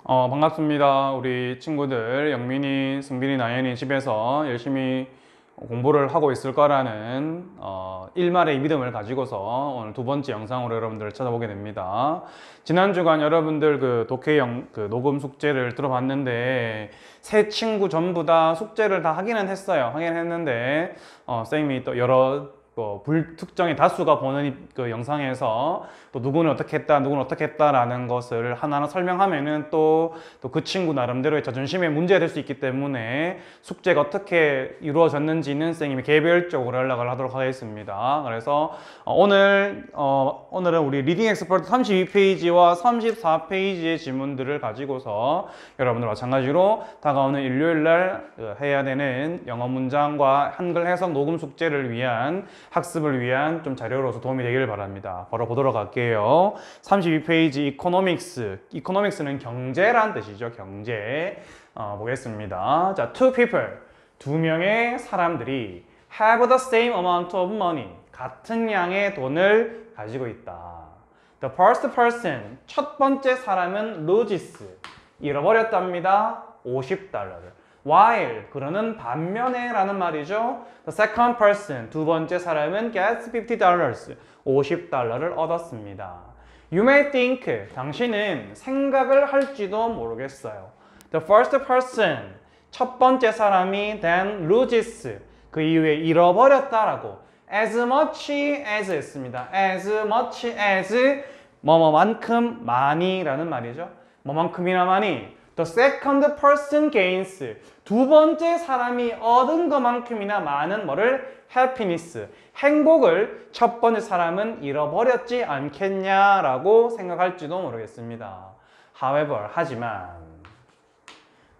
반갑습니다. 우리 친구들 영민이, 승빈이, 나연이 집에서 열심히 공부를 하고 있을 거라는 일말의 믿음을 가지고서 오늘 두 번째 영상으로 여러분들을 찾아보게 됩니다. 지난 주간 여러분들 그 독해형 그 녹음 숙제를 들어봤는데 세 친구 전부 다 숙제를 다 하기는 했어요. 하긴 했는데 쌤이 또 여러 불특정의 다수가 보는 그 영상에서 또 누구는 어떻게 했다, 누구는 어떻게 했다라는 것을 하나하나 설명하면은 또 그 친구 나름대로의 자존심에 문제가 될 수 있기 때문에 숙제가 어떻게 이루어졌는지는 선생님이 개별적으로 연락을 하도록 하겠습니다. 그래서 오늘은 우리 리딩 엑스퍼트 32페이지와 34페이지의 지문들을 가지고서 여러분들 마찬가지로 다가오는 일요일날 해야 되는 영어 문장과 한글 해석 녹음 숙제를 위한 학습을 위한 좀 자료로서 도움이 되기를 바랍니다. 바로 보도록 할게요. 32페이지 이코노믹스. 이코노믹스는 경제란 뜻이죠. 경제. 보겠습니다. 자, two people. 두 명의 사람들이 have the same amount of money. 같은 양의 돈을 가지고 있다. The first person. 첫 번째 사람은 loses. 잃어버렸답니다. $50. while 그러는 반면에 라는 말이죠. The second person 두 번째 사람은 gets $50 $50를 얻었습니다. You may think 당신은 생각을 할지도 모르겠어요. The first person 첫 번째 사람이 then loses 그 이후에 잃어버렸다라고 as much as 했습니다. as much as 뭐뭐만큼 많이 라는 말이죠. 뭐만큼이나 많이 The second person gains 두 번째 사람이 얻은 것만큼이나 많은 뭐를 happiness 행복을 첫 번째 사람은 잃어버렸지 않겠냐라고 생각할지도 모르겠습니다. However 하지만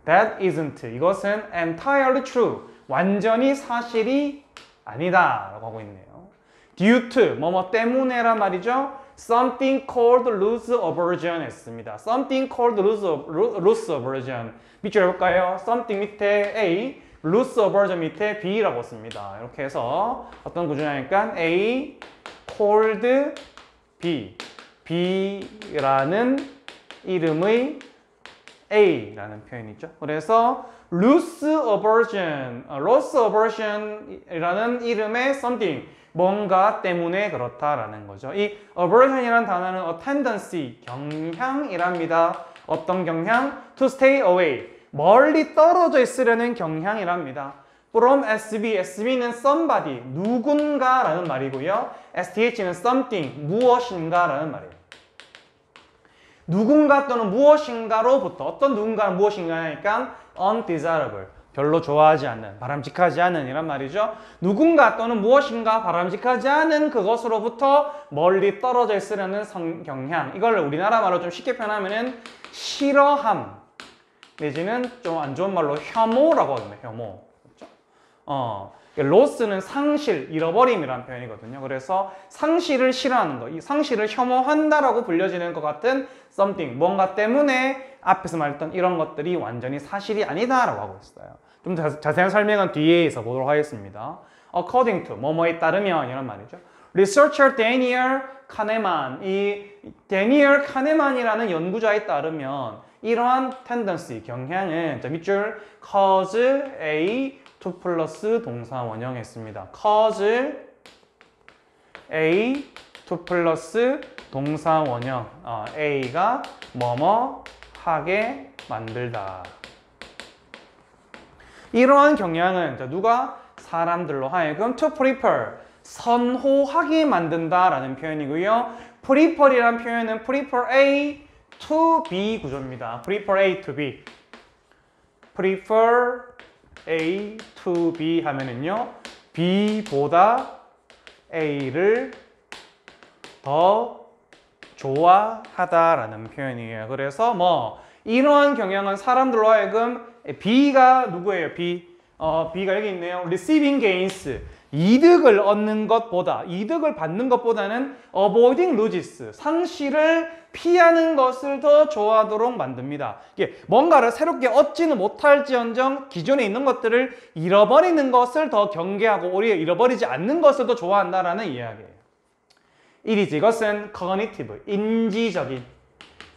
that isn't 이것은 entirely true 완전히 사실이 아니다 라고 하고 있네요. due to 뭐뭐 때문에란 말이죠. Something called loss aversion 했습니다. Something called loss aversion. 밑줄 해볼까요? Something 밑에 A, loss aversion 밑에 B라고 씁니다. 이렇게 해서 어떤 구조냐니까 A called B, B라는 이름의 A라는 표현이죠. 그래서 loss aversion이라는 이름의 something 뭔가 때문에 그렇다라는 거죠. 이 aversion이라는 단어는 a tendency, 경향이랍니다. 어떤 경향? To stay away, 멀리 떨어져 있으려는 경향이랍니다. From SB, SB는 somebody, 누군가라는 말이고요. STH는 something, 무엇인가라는 말이에요. 누군가 또는 무엇인가로부터 어떤 누군가는 무엇인가니까 undesirable, 별로 좋아하지 않는, 바람직하지 않은 이란 말이죠. 누군가 또는 무엇인가 바람직하지 않은 그것으로부터 멀리 떨어져 있으려는 경향. 이걸 우리나라 말로 좀 쉽게 표현하면은 싫어함 내지는 좀 안 좋은 말로 혐오라고 하거든요. 혐오. 그렇죠? 로스는 상실, 잃어버림이라는 표현이거든요. 그래서 상실을 싫어하는 거, 이 상실을 혐오한다라고 불려지는 것 같은 something, 뭔가 때문에 앞에서 말했던 이런 것들이 완전히 사실이 아니다라고 하고 있어요. 좀 자세한 설명은 뒤에서 보도록 하겠습니다. According to, 뭐뭐에 따르면 이런 말이죠. Researcher Daniel Kahneman, 이 데니얼 카네만이라는 연구자에 따르면 이러한 tendency, 경향은 자, 밑줄 cause A 2 플러스 동사 원형했습니다. cause A 2 플러스 동사 원형 A가 뭐뭐 하게 만들다. 이러한 경향은 자, 누가 사람들로 하여금 to prepare 선호하게 만든다라는 표현이고요. prefer이란 표현은 prefer A to B 구조입니다. prefer A to B. prefer A to B 하면은요. B보다 A를 더 좋아하다라는 표현이에요. 그래서 뭐 이러한 경향은 사람들로 하여금 B가 누구예요? B. B가 여기 있네요. receiving gains. 이득을 얻는 것보다, 이득을 받는 것보다는 avoiding losses. 상실을 피하는 것을 더 좋아하도록 만듭니다. 이게 뭔가를 새롭게 얻지는 못할지언정 기존에 있는 것들을 잃어버리는 것을 더 경계하고 오히려 잃어버리지 않는 것을 더 좋아한다라는 이야기예요. 이것은 cognitive,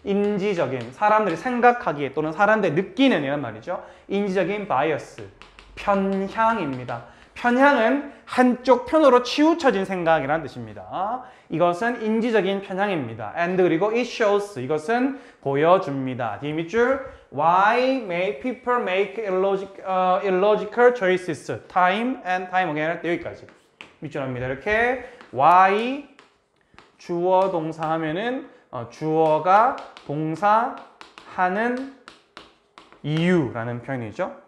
인지적인 사람들이 생각하기에 또는 사람들이 느끼는 이란 말이죠. 인지적인 bias, 편향입니다. 편향은 한쪽 편으로 치우쳐진 생각이라는 뜻입니다. 이것은 인지적인 편향입니다. And 그리고 it shows, 이것은 보여줍니다. 뒤에 밑줄 Why may people make illogical choices time and time again 할 때 여기까지 밑줄합니다. 이렇게 Why 주어 동사 하면은 주어가 동사하는 이유라는 표현이죠.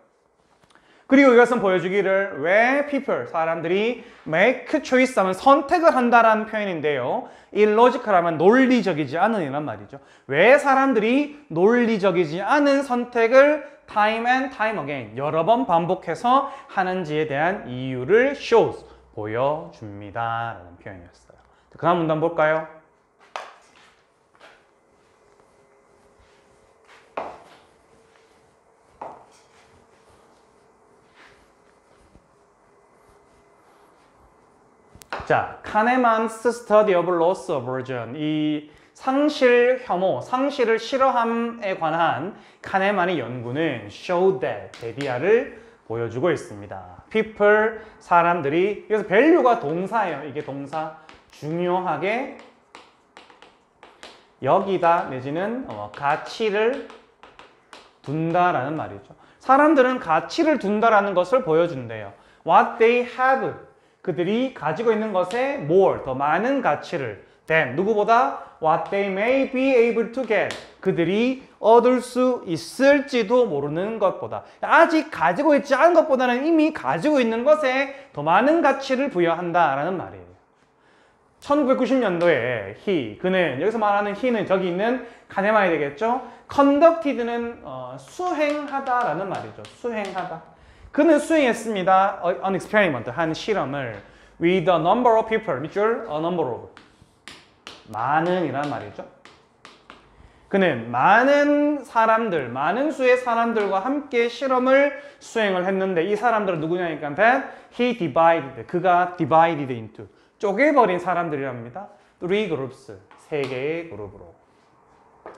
그리고 이것은 보여주기를 왜 people, 사람들이 make choice 하면 선택을 한다라는 표현인데요. illogical 하면 논리적이지 않은 이란 말이죠. 왜 사람들이 논리적이지 않은 선택을 time and time again, 여러 번 반복해서 하는지에 대한 이유를 shows, 보여줍니다. 라는 표현이었어요. 그 다음 문단 볼까요? 자, 카네만's study of loss aversion. 이 상실 혐오, 상실을 싫어함에 관한 카네만의 연구는 show that, 데디아를 보여주고 있습니다. people, 사람들이, 그래서 value가 동사예요. 이게 동사. 중요하게 여기다 내지는 가치를 둔다라는 말이죠. 사람들은 가치를 둔다라는 것을 보여준대요. What they have, 그들이 가지고 있는 것에 more, 더 많은 가치를 than, 누구보다 what they may be able to get, 그들이 얻을 수 있을지도 모르는 것보다, 아직 가지고 있지 않은 것보다는 이미 가지고 있는 것에 더 많은 가치를 부여한다라는 말이에요. 1990년도에 그는, 여기서 말하는 he는 저기 있는 카네만이 되겠죠. conducted는 수행하다라는 말이죠. 수행하다. 그는 수행했습니다. An experiment, 한 실험을 with a number of people, 밑줄 a number of, 많은 이란 말이죠. 그는 많은 사람들, 많은 수의 사람들과 함께 실험을 수행을 했는데 이 사람들은 누구냐니까 that he divided, 그가 divided into, 쪼개버린 사람들이랍니다. Three groups, 세 개의 그룹으로.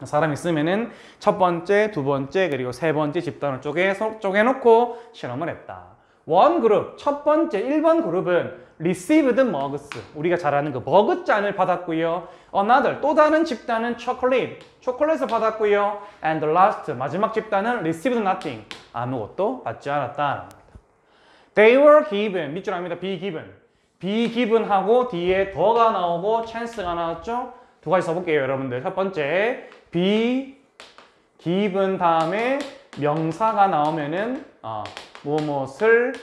사람이 있으면은 첫 번째, 두 번째, 그리고 세 번째 집단을 쪼개놓고 실험을 했다. 원 그룹, 첫 번째 1번 그룹은 received mugs, 우리가 잘 아는 그 머그잔을 받았고요. Another, 또 다른 집단은 초콜릿을 받았고요. And the last, 마지막 집단은 received nothing, 아무것도 받지 않았다. They were given, 밑줄 합니다. be given 하고 뒤에 더가 나오고 chance가 나왔죠. 두 가지 써볼게요, 여러분들. 첫 번째, be given 다음에 명사가 나오면은 무엇을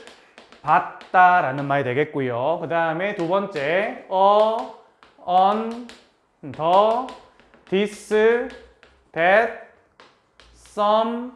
받다라는 말이 되겠고요. 그 다음에 두 번째, on, the, this, that, some,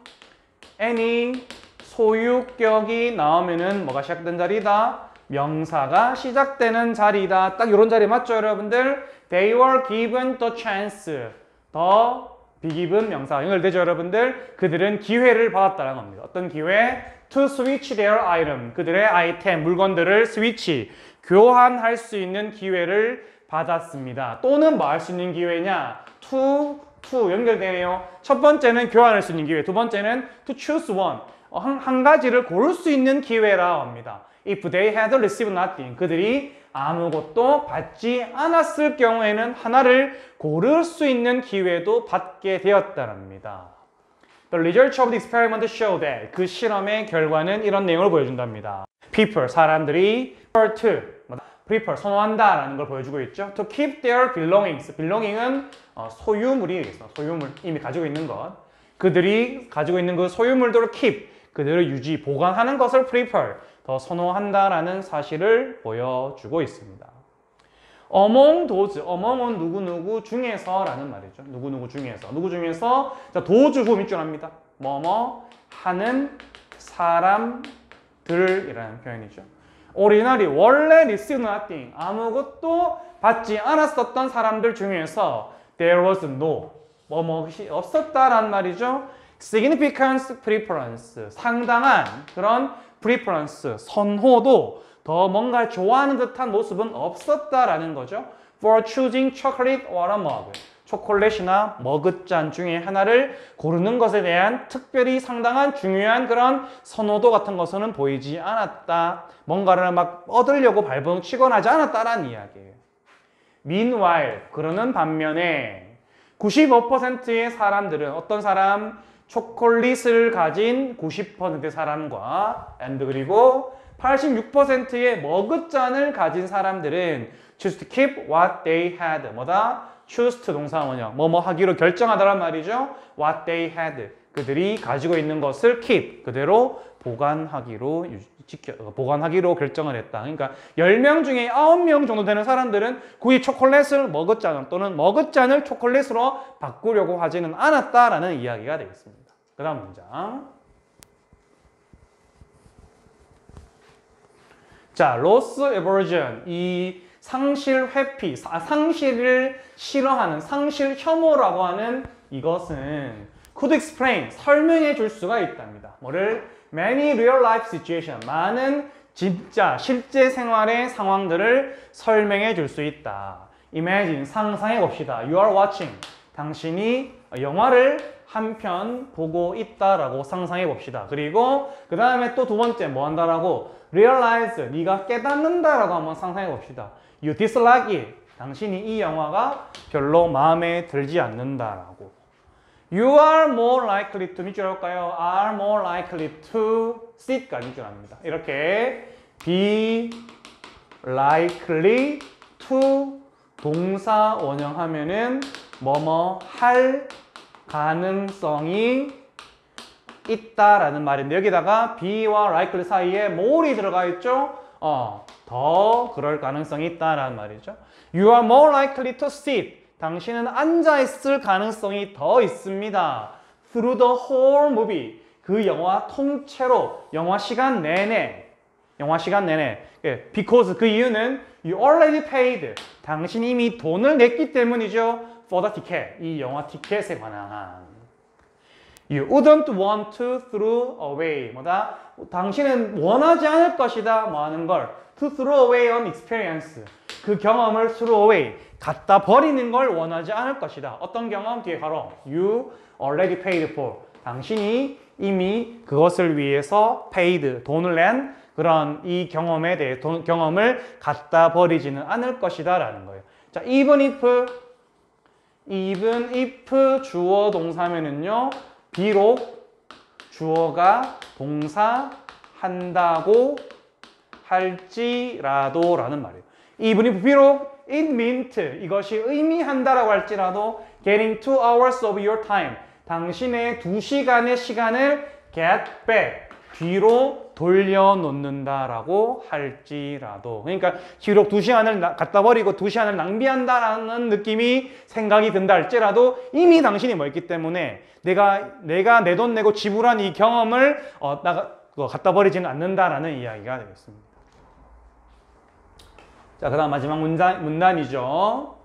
any, 소유격이 나오면은 뭐가 시작된 자리다? 명사가 시작되는 자리다. 딱 이런 자리 맞죠, 여러분들? They were given the chance. 더 be given 명사 연결되죠, 여러분들? 그들은 기회를 받았다는 겁니다. 어떤 기회? To switch their item. 그들의 아이템, 물건들을 스위치, 교환할 수 있는 기회를 받았습니다. 또는 뭐 할 수 있는 기회냐? To 연결되네요. 첫 번째는 교환할 수 있는 기회, 두 번째는 to choose one. 한 가지를 고를 수 있는 기회라고 합니다. If they had received nothing, 그들이 아무것도 받지 않았을 경우에는 하나를 고를 수 있는 기회도 받게 되었답니다. The results of the experiment show that, 그 실험의 결과는 이런 내용을 보여준답니다. People, 사람들이 prefer, 선호한다라는 걸 보여주고 있죠. To keep their belongings, belonging은 소유물이겠어. 소유물, 이미 가지고 있는 것. 그들이 가지고 있는 그 소유물들을 keep, 그들을 유지, 보관하는 것을 prefer, 더 선호한다라는 사실을 보여주고 있습니다. Among those, among은 누구누구 중에서라는 말이죠. 누구누구 중에서. 누구 중에서? 자, those 후 밑줄 합니다. 뭐뭐 하는 사람들 사람들이라는 표현이죠. Ordinary, 원래 receive nothing, 아무것도 받지 않았었던 사람들 중에서 there was no, 뭐뭐이 없었다란 말이죠. significant preference, 상당한 그런 preference, 선호도 더 뭔가 좋아하는 듯한 모습은 없었다라는 거죠. For choosing chocolate or a mug, 초콜릿이나 머그잔 중에 하나를 고르는 것에 대한 특별히 상당한 중요한 그런 선호도 같은 것은 보이지 않았다. 뭔가를 막 얻으려고 발버둥치거나 하지 않았다라는 이야기예요. Meanwhile, 그러는 반면에 95%의 사람들은 어떤 사람? 초콜릿을 가진 90%의 사람과 and 그리고 86%의 머그잔을 가진 사람들은 choose to keep what they had. 뭐다? choose to 동사 원형. 뭐뭐 하기로 결정하더란 말이죠. what they had. 그들이 가지고 있는 것을 keep. 그대로 보관하기로 결정을 했다. 그러니까 10명 중에 9명 정도 되는 사람들은 굳이 초콜릿을 머그잔 또는 머그잔을 초콜릿으로 바꾸려고 하지는 않았다라는 이야기가 되겠습니다. 그 다음 문장. 자, loss aversion. 이 상실 회피, 상실을 싫어하는, 상실 혐오라고 하는 이것은 could explain, 설명해 줄 수가 있답니다. 뭐를? Many real life situation, 많은 진짜 실제 생활의 상황들을 설명해 줄 수 있다. Imagine, 상상해 봅시다. You are watching, 당신이 영화를 한 편 보고 있다라고 상상해 봅시다. 그리고 그 다음에 또 두 번째 뭐 한다라고? Realize, 네가 깨닫는다라고 한번 상상해 봅시다. You dislike it, 당신이 이 영화가 별로 마음에 들지 않는다라고. You are more likely to, 밑줄 할까요? Are more likely to sit까지 밑줄 합니다. 이렇게 be likely to 동사 원형하면은 뭐뭐 할 가능성이 있다라는 말인데 여기다가 be와 likely 사이에 more이 들어가 있죠? 더 그럴 가능성이 있다라는 말이죠. You are more likely to sit. 당신은 앉아있을 가능성이 더 있습니다. Through the whole movie. 그 영화 통째로, 영화 시간 내내. Because 그 이유는 you already paid. 당신이 이미 돈을 냈기 때문이죠. For the ticket. 이 영화 티켓에 관한. You wouldn't want to throw away. 뭐다? 당신은 원하지 않을 것이다. 뭐 하는 걸? To throw away an experience. 그 경험을 throw away. 갖다 버리는 걸 원하지 않을 것이다. 어떤 경험? 뒤에 바로 You already paid for. 당신이 이미 그것을 위해서 paid, 돈을 낸 그런 이 경험에 대해 경험을 갖다 버리지는 않을 것이다 라는 거예요. 자, even if 주어 동사면은요. 비록 주어가 동사 한다고 할지라도 라는 말이에요. even if 비록 it meant 이것이 의미한다라고 할지라도 getting 2 hours of your time 당신의 2시간의 시간을 get back 뒤로 돌려놓는다라고 할지라도 그러니까 비록 2시간을 갖다 버리고 2시간을 낭비한다라는 느낌이 생각이 든다 할지라도 이미 당신이 뭐 있기 때문에 내가 내 돈 내고 지불한 이 경험을 갖다 버리지는 않는다라는 이야기가 되겠습니다. 자, 그 다음 마지막 문단이죠.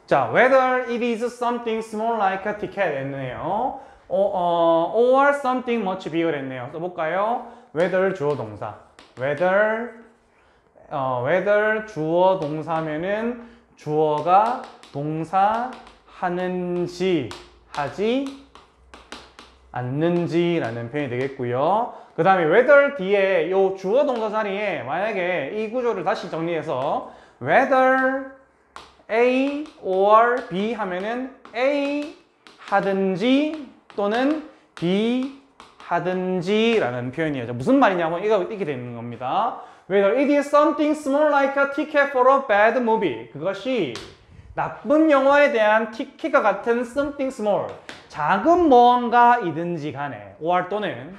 자, whether it is something small like a ticket 했네요. or something much bigger 했네요. 써볼까요? whether 주어 동사. whether 주어 동사면은 주어가 동사 하는지 하지 않는지라는 표현이 되겠고요. 그 다음에 whether 뒤에 요 주어 동사 자리에 만약에 이 구조를 다시 정리해서 whether A or B 하면은 A 하든지 또는 B 하든지 라는 표현이에요. 무슨 말이냐면 이거 이렇게 되는 겁니다. Whether it is something small like a ticket for a bad movie. 그것이 나쁜 영화에 대한 티켓과 같은 something small. 작은 무언가이든지 간에 or 또는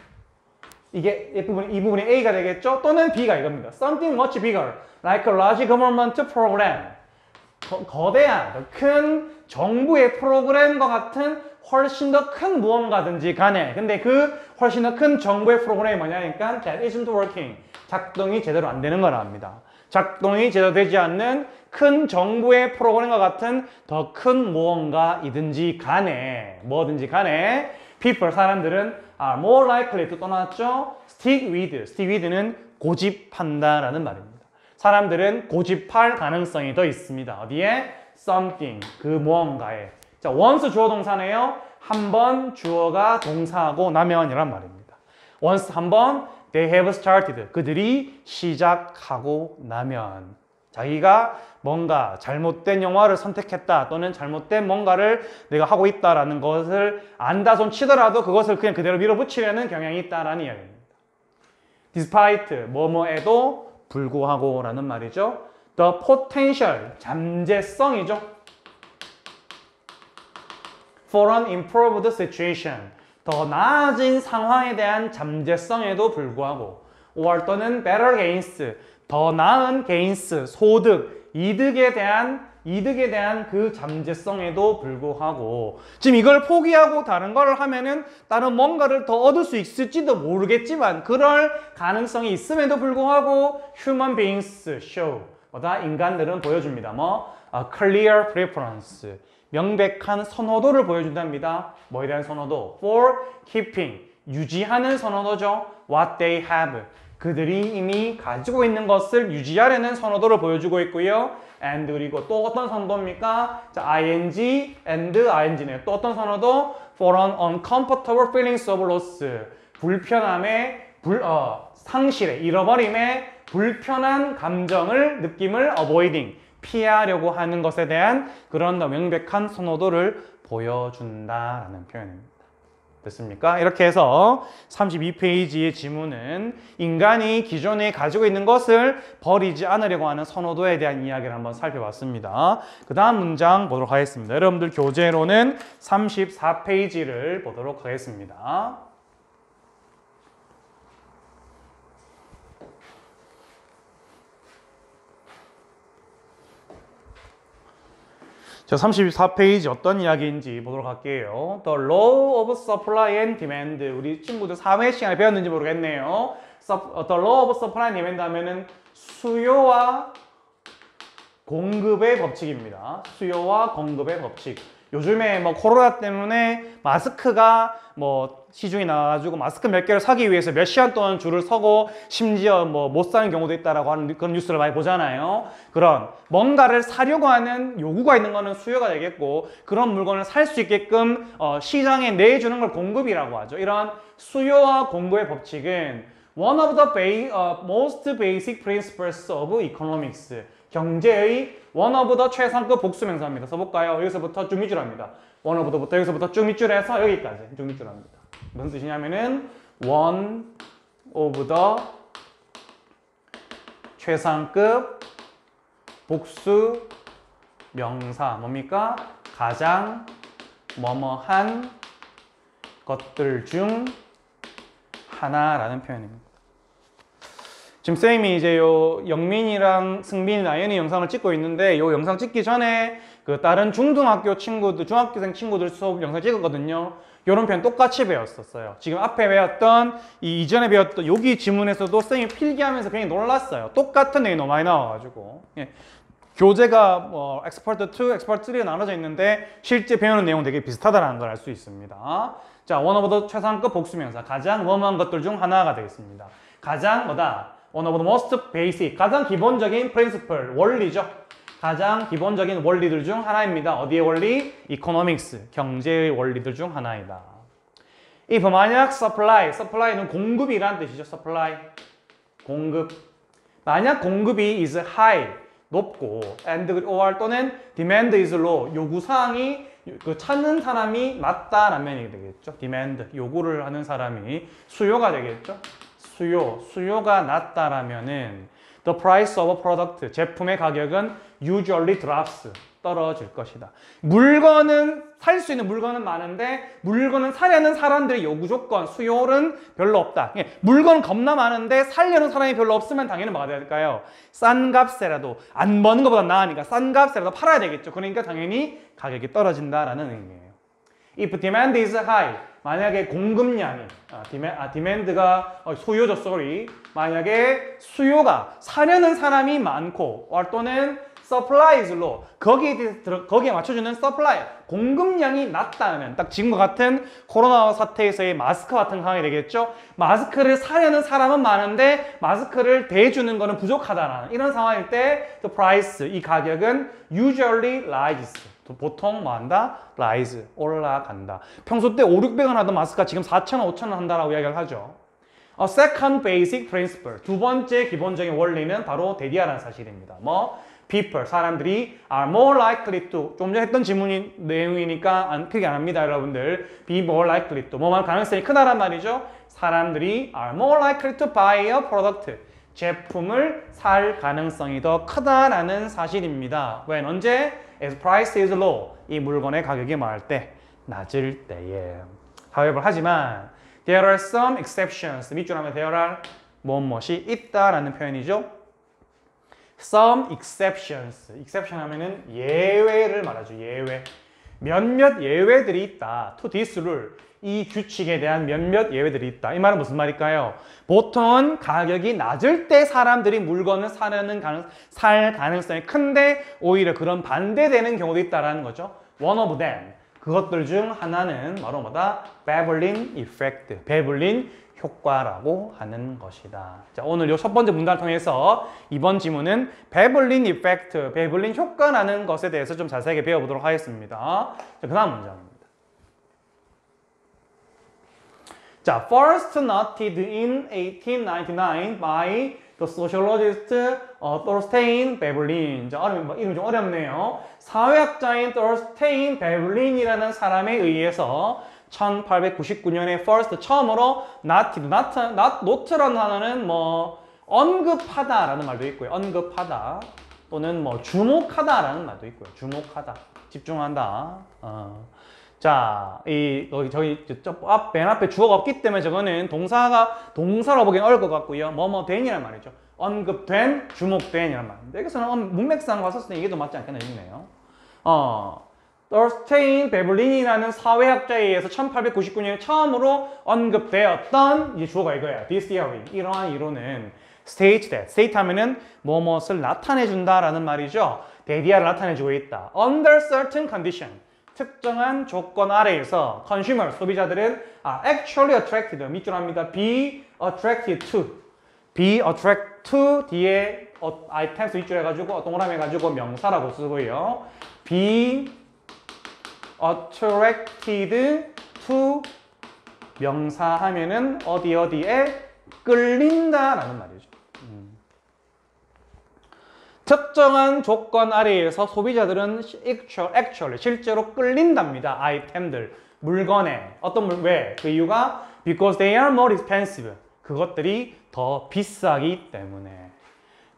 이게 이 부분이 A가 되겠죠? 또는 B가 이겁니다. Something much bigger like a large government program. 거대한 큰 정부의 프로그램과 같은 훨씬 더 큰 무언가든지 간에 근데 그 훨씬 더 큰 정부의 프로그램이 뭐냐니까 that isn't working. 작동이 제대로 안 되는 걸 압니다. 작동이 제대로 되지 않는 큰 정부의 프로그램과 같은 더 큰 무언가이든지 간에 뭐든지 간에 people 사람들은 are more likely 또 떠났죠. stick with는 고집한다라는 말입니다. 사람들은 고집할 가능성이 더 있습니다. 어디에? something 그 무언가에. 자, once 주어 동사네요. 한 번 주어가 동사하고 나면이란 말입니다. once 한 번 they have started 그들이 시작하고 나면 자기가 뭔가 잘못된 영화를 선택했다 또는 잘못된 뭔가를 내가 하고 있다라는 것을 안다 손 치더라도 그것을 그냥 그대로 밀어붙이려는 경향이 있다라는 이야기입니다. despite 뭐뭐에도 불구하고 라는 말이죠. the potential 잠재성이죠. for an improved situation 더 나아진 상황에 대한 잠재성에도 불구하고 or 또는 better gains 더 나은 gains 소득 이득에 대한 그 잠재성에도 불구하고 지금 이걸 포기하고 다른 걸 하면은 다른 뭔가를 더 얻을 수 있을지도 모르겠지만 그럴 가능성이 있음에도 불구하고 human beings show 뭐다 인간들은 보여줍니다. 뭐 a clear preference 명백한 선호도를 보여준답니다. 뭐에 대한 선호도? For keeping 유지하는 선호도죠. What they have 그들이 이미 가지고 있는 것을 유지하려는 선호도를 보여주고 있고요. and 그리고 또 어떤 선호도입니까? 자, ing and ing네요. 또 어떤 선호도? for an uncomfortable feelings of loss 불편함의 상실의 잃어버림의 불편한 감정을 느낌을 avoiding 피하려고 하는 것에 대한 그런 더 명백한 선호도를 보여준다라는 표현입니다. 됐습니까? 이렇게 해서 32페이지의 지문은 인간이 기존에 가지고 있는 것을 버리지 않으려고 하는 선호도에 대한 이야기를 한번 살펴봤습니다. 그 다음 문장 보도록 하겠습니다. 여러분들 교재로는 34페이지를 보도록 하겠습니다. 자, 34페이지 어떤 이야기인지 보도록 할게요. The law of supply and demand. 우리 친구들 3회 시간에 배웠는지 모르겠네요. The law of supply and demand 하면은 수요와 공급의 법칙입니다. 수요와 공급의 법칙. 요즘에 뭐 코로나 때문에 마스크가 뭐 시중에 나와가지고 마스크 몇 개를 사기 위해서 몇 시간 동안 줄을 서고 심지어 뭐 못 사는 경우도 있다라고 하는 그런 뉴스를 많이 보잖아요. 그런 뭔가를 사려고 하는 요구가 있는 거는 수요가 되겠고 그런 물건을 살 수 있게끔 시장에 내주는 걸 공급이라고 하죠. 이런 수요와 공급의 법칙은 one of the most basic principles of economics. 경제의 one of the 최상급 복수명사입니다. 써볼까요? 여기서부터 쭉 밑줄합니다. one of the부터 여기서부터 쭉 밑줄해서 여기까지 쭉 밑줄합니다. 무슨 뜻이냐면은 one of the 최상급 복수 명사 뭡니까? 가장 뭐뭐한 것들 중 하나라는 표현입니다. 지금 쌤이 이제 요 영민이랑 승빈이, 나연이 영상을 찍고 있는데 요 영상 찍기 전에 그 다른 중등학교 친구들, 중학교생 친구들 수업 영상 찍었거든요. 요런 표현 똑같이 배웠었어요. 지금 앞에 배웠던 이전에 배웠던 여기 지문에서도 쌤이 필기하면서 굉장히 놀랐어요. 똑같은 내용이 너무 많이 나와가지고. 예. 교재가 뭐 엑스퍼트 2, 엑스퍼트 3가 나눠져 있는데 실제 배우는 내용 되게 비슷하다는 걸 알 수 있습니다. 자, one of the 최상급 복수명사 가장 뭐뭐한 것들 중 하나가 되겠습니다. 가장 뭐다? one of the most basic 가장 기본적인 principle 원리죠. 가장 기본적인 원리들 중 하나입니다. 어디의 원리? economics 경제의 원리들 중 하나이다. if 만약 supply는 공급이란 뜻이죠. supply 공급 만약 공급이 is high 높고 and or 또는 demand is low 요구사항이 그 찾는 사람이 낮다라면 되겠죠. demand 요구를 하는 사람이 수요가 되겠죠. 수요가 낮다라면은 the price of a product 제품의 가격은 usually drops 떨어질 것이다. 물건은 살 수 있는 물건은 많은데 물건은 사려는 사람들의 요구 조건 수요는 별로 없다. 물건은 겁나 많은데 살려는 사람이 별로 없으면 당연히 뭐가 될까요? 싼 값에라도 안 버는 것보다 나으니까 싼 값에라도 팔아야 되겠죠. 그러니까 당연히 가격이 떨어진다라는 의미예요. If demand is high, 만약에 공급량이 demand가 수요죠, sorry. 만약에 수요가 사려는 사람이 많고 또는 supply is low, 거기에 맞춰주는 supply, 공급량이 낮다면 딱 지금과 같은 코로나 사태에서의 마스크 같은 상황이 되겠죠. 마스크를 사려는 사람은 많은데 마스크를 대주는 거는 부족하다라는 이런 상황일 때 the price, 이 가격은 usually rises, 보통 뭐 한다? rise, 올라간다. 평소 때 500~600원 하던 마스크가 지금 4,000원, 5,000원 한다라고 이야기를 하죠. Second basic principle, 두 번째 기본적인 원리는 바로 대디아라는 사실입니다. people, 사람들이 are more likely to, 좀 전에 했던 질문 내용이니까 크게 안 합니다, 여러분들. be more likely to, 뭐만 가능성이 크다란 말이죠. 사람들이 are more likely to buy a product, 제품을 살 가능성이 더 크다라는 사실입니다. when, 언제? as price is low, 이 물건의 가격이 뭐할 때? 낮을 때에. however, 하지만 there are some exceptions, 밑줄 하면 there are 무엇이 있다라는 표현이죠. some exceptions, exception 하면은 예외를 말하죠. 예외. 몇몇 예외들이 있다. to this rule, 이 규칙에 대한 몇몇 예외들이 있다. 이 말은 무슨 말일까요? 보통은 가격이 낮을 때 사람들이 물건을 살 가능성이 큰데 오히려 그런 반대되는 경우도 있다라는 거죠. one of them, 그것들 중 하나는 바로 뭐다? 베블린 이펙트, 베블린 효과라고 하는 것이다. 자, 오늘 요 첫 번째 문단을 통해서 이번 지문은 베블린 이펙트, 베블린 효과라는 것에 대해서 좀 자세하게 배워보도록 하겠습니다. 자, 그 다음 문장입니다. 자, first noted in 1899 by the sociologist Thorstein Veblen. 자, 이름이 좀 어렵네요. 사회학자인 Thorstein Veblen이라는 사람에 의해서 1899년에 first, 처음으로 note라는 단어는 언급하다라는 말도 있고요. 언급하다 또는 주목하다라는 말도 있고요. 주목하다, 집중한다. 자, 저기 맨 앞에 주어가 없기 때문에 저거는 동사로 보기엔 어려울 것 같고요. 된이란 말이죠. 언급된, 주목된이란 말입니다. 여기서는 문맥상 봤었을 때 이게 더 맞지 않겠나 싶네요. 더스테인 베블린이라는 사회학자에 의해서 1899년에 처음으로 언급되었던 이 주어가 이거예요. This theory, 이러한 이론은 state that, state 하면은 무엇을 나타내준다라는 말이죠. 대디아를 나타내주고 있다. Under certain condition, 특정한 조건 아래에서 consumer, 소비자들은 actually attracted, 밑줄 합니다. be attracted to, be attracted to 뒤에 items 밑줄 해가지고 동그라미 해가지고 명사라고 쓰고요. be attracted to 명사 하면은 어디에 끌린다라는 말이죠. 특정한 조건 아래에서 소비자들은 actually 실제로 끌린답니다. 아이템들, 물건에. 왜? 그 이유가 because they are more expensive. 그것들이 더 비싸기 때문에.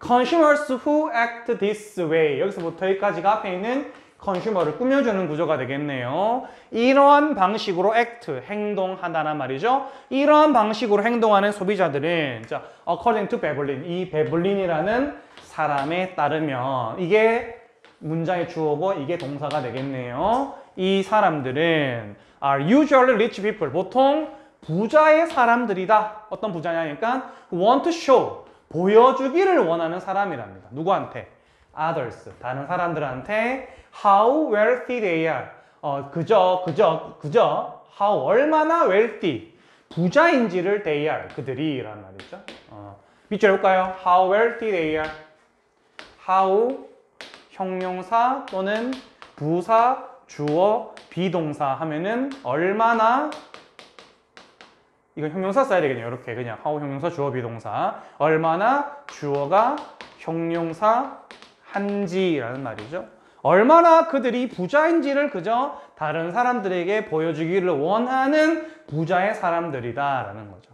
Consumers who act this way. 여기서부터 여기까지가 앞에 있는 컨슈머를 꾸며주는 구조가 되겠네요. 이러한 방식으로 act, 행동한다는 말이죠. 이러한 방식으로 행동하는 소비자들은, 자, according to 베블린, 이 베블린이라는 사람에 따르면, 이게 문장의 주어고 이게 동사가 되겠네요. 이 사람들은 are usually rich people, 보통 부자의 사람들이다. 어떤 부자냐니까 want to show, 보여주기를 원하는 사람이랍니다. 누구한테? others, 다른 사람들한테 how wealthy they are. 그저 how, 얼마나 wealthy, 부자인지를 they are, 그들이 라는 말이죠. 밑줄 해볼까요? how wealthy they are. how, 형용사 또는 부사, 주어, 비동사 하면은 얼마나, 이건 형용사 써야 되겠네요. 이렇게 그냥 how, 형용사, 주어, 비동사. 얼마나 주어가 형용사 한지라는 말이죠. 얼마나 그들이 부자인지를 그저 다른 사람들에게 보여주기를 원하는 부자의 사람들이다라는 거죠.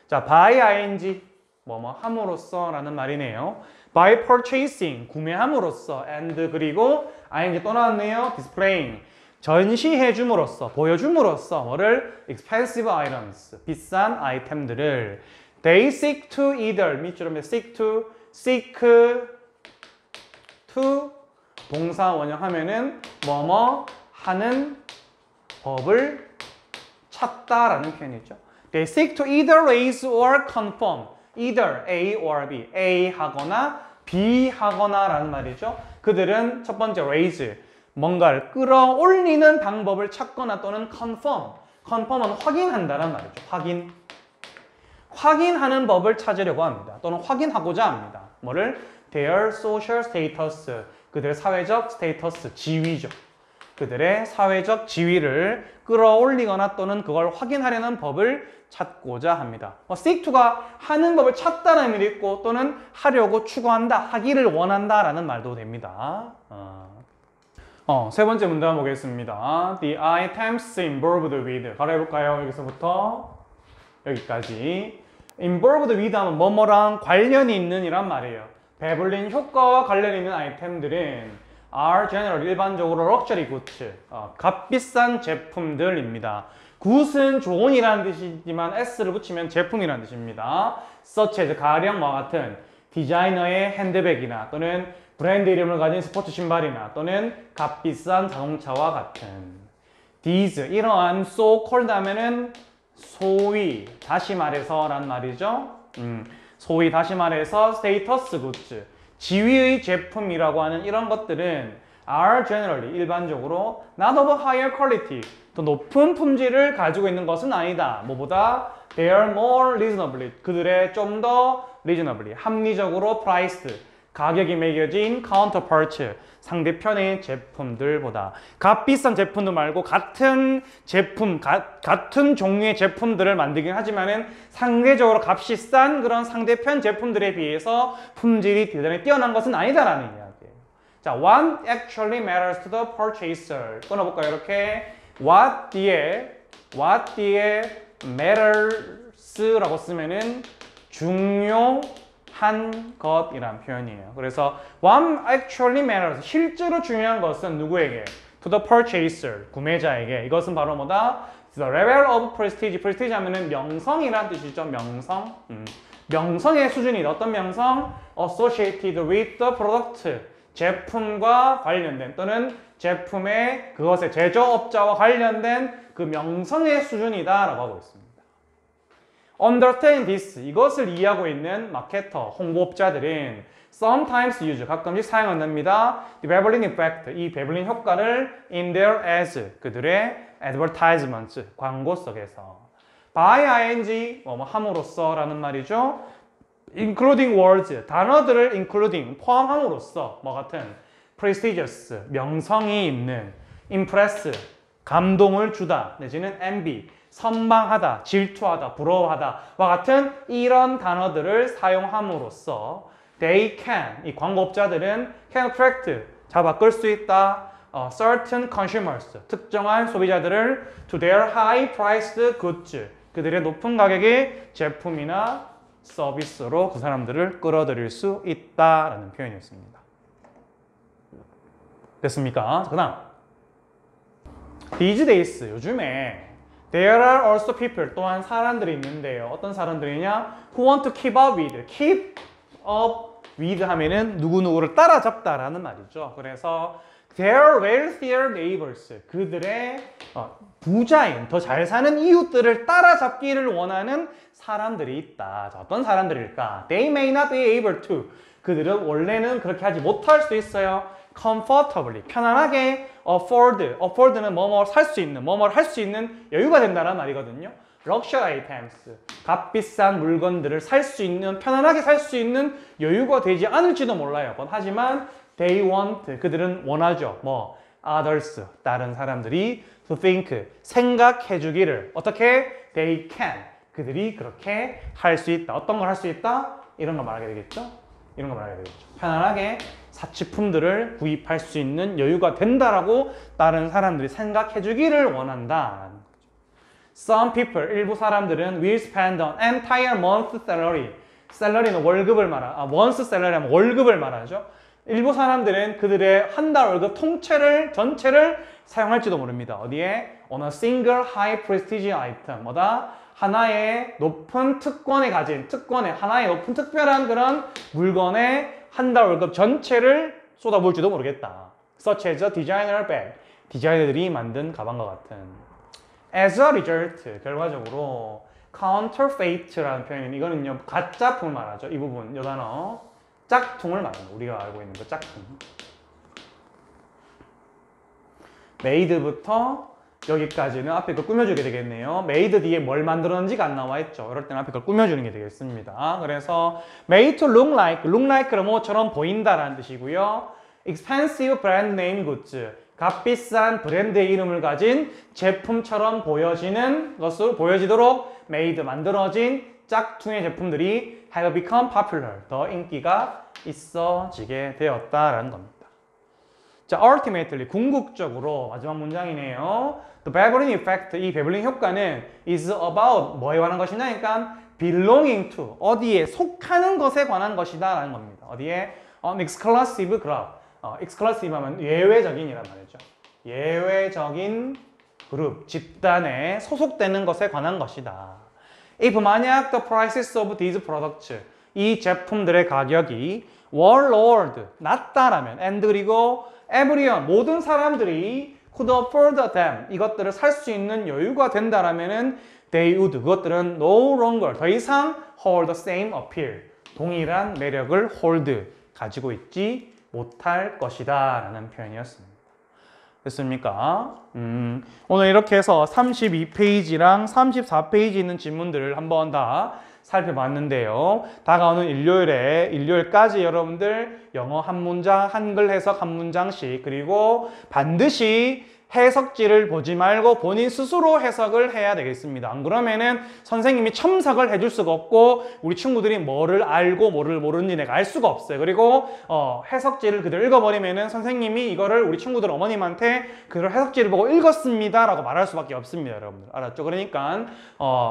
자, by ing, 함으로써 라는 말이네요. by purchasing, 구매함으로써, and 그리고 ing 또 나왔네요. displaying, 전시해줌으로써, 보여줌으로써 뭐를? expensive items, 비싼 아이템들을 they seek to either, 밑줄에 seek to 동사 원형하면은 하는 법을 찾다라는 표현이죠. They seek to either raise or confirm. Either A or B. A 하거나 B 하거나라는 말이죠. 그들은 첫 번째 raise, 뭔가를 끌어올리는 방법을 찾거나 또는 confirm. confirm은 확인한다는 말이죠. 확인하는 법을 찾으려고 합니다. 또는 확인하고자 합니다. 뭐를? Their social status. 그들의 사회적 스테이터스, 지위죠. 그들의 사회적 지위를 끌어올리거나 또는 그걸 확인하려는 법을 찾고자 합니다. seek to가 하는 법을 찾다는 의미도 있고 또는 하려고 추구한다, 하기를 원한다라는 말도 됩니다. 세 번째 문단 보겠습니다. The items involved with. 바로 해볼까요? 여기서부터 여기까지. involved with 하면 뭐뭐랑 관련이 있는 이란 말이에요. 배불린 효과와 관련 있는 아이템들은 are generally 일반적으로 luxury goods, 값비싼 제품들입니다. good은 좋은이라는 뜻이지만 s를 붙이면 제품이라는 뜻입니다. such as 가령 뭐 같은 디자이너의 핸드백이나 또는 브랜드 이름을 가진 스포츠 신발이나 또는 값비싼 자동차와 같은 these 이러한 so called 하면은 소위 다시 말해서 란 말이죠. 소위 다시 말해서 스테이터스 굿즈, 지위의 제품이라고 하는 이런 것들은 are generally 일반적으로 not of higher quality, 더 높은 품질을 가지고 있는 것은 아니다. 뭐보다 they are more reasonably, 그들의 좀 더 reasonably, 합리적으로 priced, 가격이 매겨진 counterparts, 상대편의 제품들보다. 값비싼 제품도 말고 같은 제품, 같은 종류의 제품들을 만들긴 하지만은 상대적으로 값이 싼 그런 상대편 제품들에 비해서 품질이 대단히 뛰어난 것은 아니다라는 이야기예요. 자, what actually matters to the purchaser. 끊어볼까요? 이렇게 what 뒤에 matters라고 쓰면은 중요한 것이란 표현이에요. 그래서 what actually matters, 실제로 중요한 것은 누구에게? To the purchaser, 구매자에게. 이것은 바로 뭐다? The level of prestige. prestige 하면은 명성이란 뜻이죠. 명성. 명성의 수준이다. 어떤 명성? Associated with the product. 제품과 관련된 또는 제품의 그것의 제조업자와 관련된 그 명성의 수준이다 라고 하고 있습니다. Understand this. 이것을 이해하고 있는 마케터, 홍보업자들은 sometimes use, 가끔씩 사용한답니다. The Veblen effect, 이 베블린 효과를 in their ads, 그들의 advertisements, 광고 속에서. by ing, 뭐 함으로써 라는 말이죠. including words, 단어들을 including, 포함함으로써 뭐 같은 prestigious, 명성이 있는, impress, 감동을 주다, 내지는 envy, 선망하다, 질투하다, 부러워하다 와 같은 이런 단어들을 사용함으로써 they can, 이 광고업자들은 can attract, 잡아 끌 수 있다, certain consumers, 특정한 소비자들을 to their high priced goods, 그들의 높은 가격의 제품이나 서비스로 그 사람들을 끌어들일 수 있다라는 표현이었습니다. 됐습니까? 그 다음 these days, 요즘에 There are also people, 또한 사람들이 있는데요. 어떤 사람들이냐? Who want to keep up with. Keep up with 하면은 누구누구를 따라잡다라는 말이죠. 그래서 their wealthier neighbors, 그들의 부자인, 더 잘 사는 이웃들을 따라잡기를 원하는 사람들이 있다. 자, 어떤 사람들일까? They may not be able to. 그들은 원래는 그렇게 하지 못할 수 있어요. comfortably, 편안하게 afford는 뭐뭐 살 수 있는, 뭐뭐를 할 수 있는 여유가 된다는 말이거든요. luxury items, 값비싼 물건들을 살 수 있는, 편안하게 살 수 있는 여유가 되지 않을지도 몰라요. 하지만 they want, 그들은 원하죠. 뭐 others, 다른 사람들이 to think, 생각해 주기를. 어떻게? they can, 그들이 그렇게 할 수 있다. 어떤 걸 할 수 있다? 이런 걸 말하게 되겠죠. 이런 걸 말하게 되겠죠. 편안하게 사치품들을 구입할 수 있는 여유가 된다라고 다른 사람들이 생각해 주기를 원한다. Some people, 일부 사람들은 will spend an entire month salary. salary는 월급을 once salary 하면 월급을 말하죠. 일부 사람들은 그들의 한 달 월급 전체를 사용할지도 모릅니다. 어디에? On a single high prestige item. 뭐다? 하나의 높은 특권에 가진, 하나의 높은 특별한 그런 물건에 한 달 월급 전체를 쏟아부을지도 모르겠다. Such as a designer bag. 디자이너들이 만든 가방과 같은. as a result, 결과적으로 counterfeit라는 표현이 이거는요 가짜품을 말하죠. 이 부분, 이 단어 짝퉁을 말합니다. 우리가 알고 있는 거 짝퉁. made부터 여기까지는 앞에 걸 꾸며주게 되겠네요. made 뒤에 뭘 만들었는지가 안 나와 있죠. 이럴 때는 앞에 걸 꾸며주는 게 되겠습니다. 그래서 made to look like는 뭐처럼 보인다라는 뜻이고요. expensive brand name goods, 값비싼 브랜드의 이름을 가진 제품처럼 보여지는 것으로 보여지도록 made, 만들어진 짝퉁의 제품들이 have become popular, 더 인기가 있어지게 되었다라는 겁니다. 자, ultimately, 궁극적으로 마지막 문장이네요. The Veblen effect, 이 베블린 효과는 is about 뭐에 관한 것이냐? 그러니까 belonging to, 어디에 속하는 것에 관한 것이다 라는 겁니다. 어디에? exclusive group, exclusive 하면 예외적인이란 말이죠. 예외적인 그룹, 집단에 소속되는 것에 관한 것이다. If 만약 the prices of these products, 이 제품들의 가격이 were lowered, 낮다라면, and 그리고 everyone, 모든 사람들이 could afford them, 이것들을 살 수 있는 여유가 된다라면은 they would, 그것들은 no longer, 더 이상 hold the same appeal, 동일한 매력을 hold, 가지고 있지 못할 것이다 라는 표현이었습니다. 됐습니까? 오늘 이렇게 해서 32페이지랑 34페이지 있는 질문들을 한번 다 살펴봤는데요. 다가오는 일요일까지 여러분들 영어 한 문장, 한글 해석 한 문장씩, 그리고 반드시 해석지를 보지 말고 본인 스스로 해석을 해야 되겠습니다. 안 그러면은 선생님이 첨삭을 해줄 수가 없고 우리 친구들이 뭐를 알고 뭐를 모르는지 내가 알 수가 없어요. 그리고 해석지를 그대로 읽어버리면은 선생님이 이거를 우리 친구들 어머님한테 그대로 해석지를 보고 읽었습니다 라고 말할 수밖에 없습니다. 여러분들 알았죠? 그러니까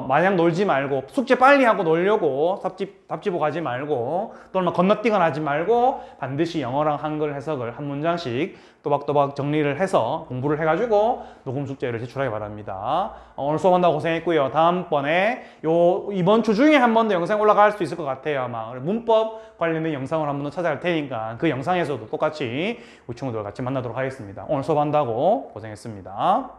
마냥 놀지 말고 숙제 빨리 하고 놀려고 답지 보고 가지 말고 또는 막 건너뛰거나 하지 말고 반드시 영어랑 한글 해석을 한 문장씩 또박또박 정리를 해서 공부를 해가지고 녹음 숙제를 제출하기 바랍니다. 오늘 수업한다고 고생했고요. 다음번에 이번 주 중에 한 번 더 영상 올라갈 수 있을 것 같아요. 아마 문법 관련된 영상을 한 번 더 찾아갈 테니까 그 영상에서도 똑같이 우리 친구들 같이 만나도록 하겠습니다. 오늘 수업한다고 고생했습니다.